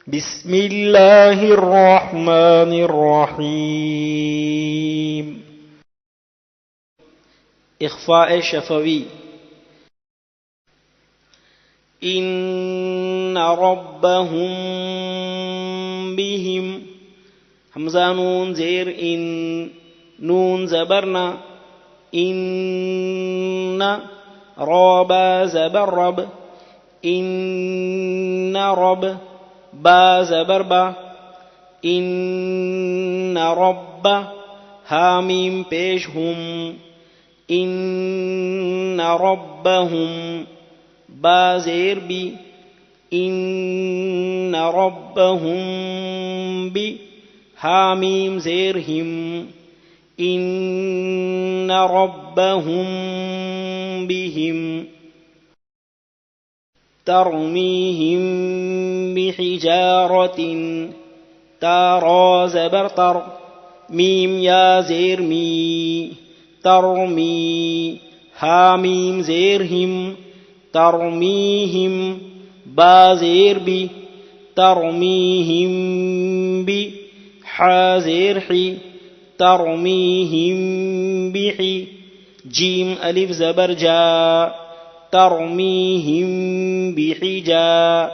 بسم اللہ الرحمن الرحیم. اخفاء شفوی. ان ربهم بهم حمزہ نون زیر ان نون زبرنا ان رابا زبر رب ان رب با زبر با ان رب حامیم پیش ہم ان ربهم با زیر بی ان ربهم بی حامیم زیر ہم ان ربهم بهم ترمیہم بحجارة تارا زبر تر میم یا زیر می ترمی حامیم زیر ہم ترمیہم با زیر بی ترمیہم بی حا زیر حی ترمیہم بحی جیم الف زبر جا ترمیہم بحجا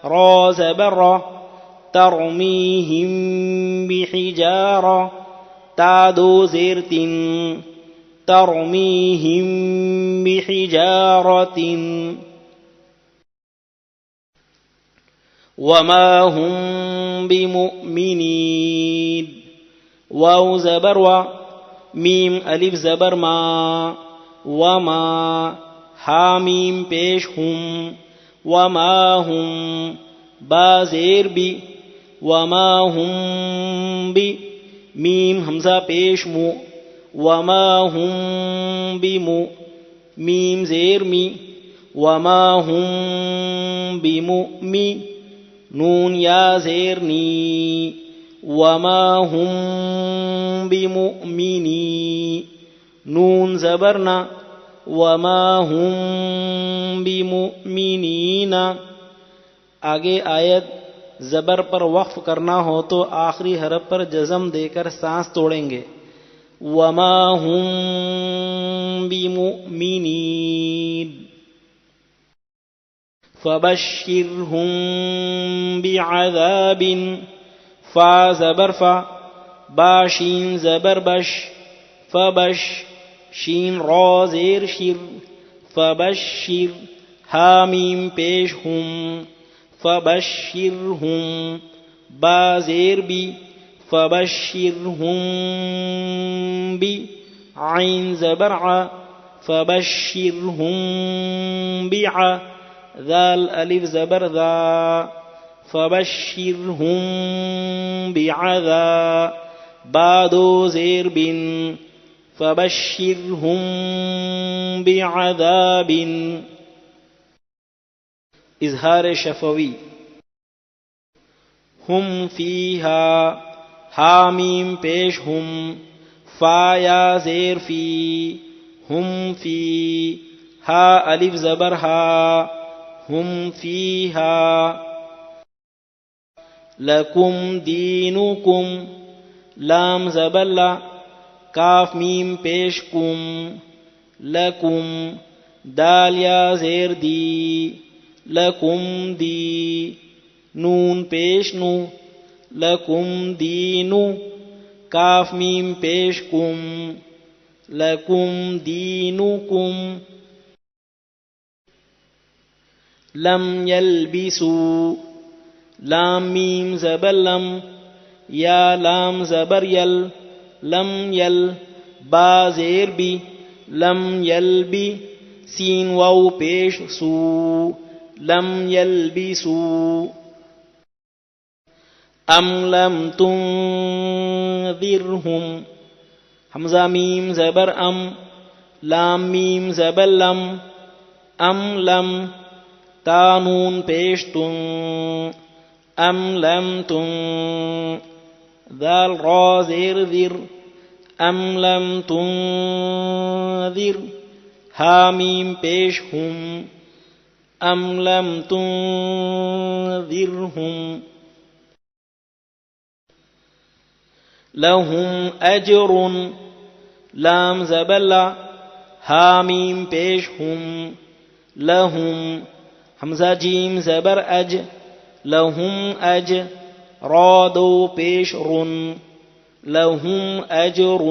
را زبر را ترمیہم بحجارہ تا دو زیر تن ترمیہم بحجارة وما هم بمؤمنين واو زبر و میم الف زبر ما وما حامیم پیش ہم وما هم با زیر بی وما هم بی میم حمزہ پیش مو وما هم بمو میم زیر می وما هم بمؤمی نون یا زیر نی وما هم بمؤمنی نون زبرنا وما هم بمؤمنین. آگے آیت زبر پر وقف کرنا ہو تو آخری حرف پر جزم دے کر سانس توڑیں گے. وما هم بمؤمنین فبشرهم بعذاب فا زبر فا با شین زبر بش فبش شین را زیر شر فبشر حامیم پیش ہم فبشرهم با زیر بی فبشرهم بی عین زبر ع فبشرهم بعا ذال الف زبر ذا فبشرهم بعذا با دو زیر بن فبشرهم بعذاب. اظہار شفوی. ہم فیہا حامیم پیش ہم فا یا زیر فی ہم فی ہا الف زبر ہا ہم فیہا لکم دینکم لام زبر لا کاف میم پیش کم لکم دال یا زیر دی لکم دی نون پیش نو لکم دینو کاف میم پیش کم لکم دینکم لم یلبسو لام میم زبر لم یا لام زبر یل لم یل با زیر بی لم یلبی سین واو پیش سو لم یلبسو ام لم تنذرهم حمزہ میم زبر ام لام میم زبر لم ام لم تا نون پیش تن ام لم تن ذال را زیر ذر ام لم تنذر حامیم پیش ہم ام لم تنذرهم لہم اجر لام زبر لا ہا میم پیش ہم لہم حمزہ جیم زبر اج لہم اج را دو پیش رن لہم اجر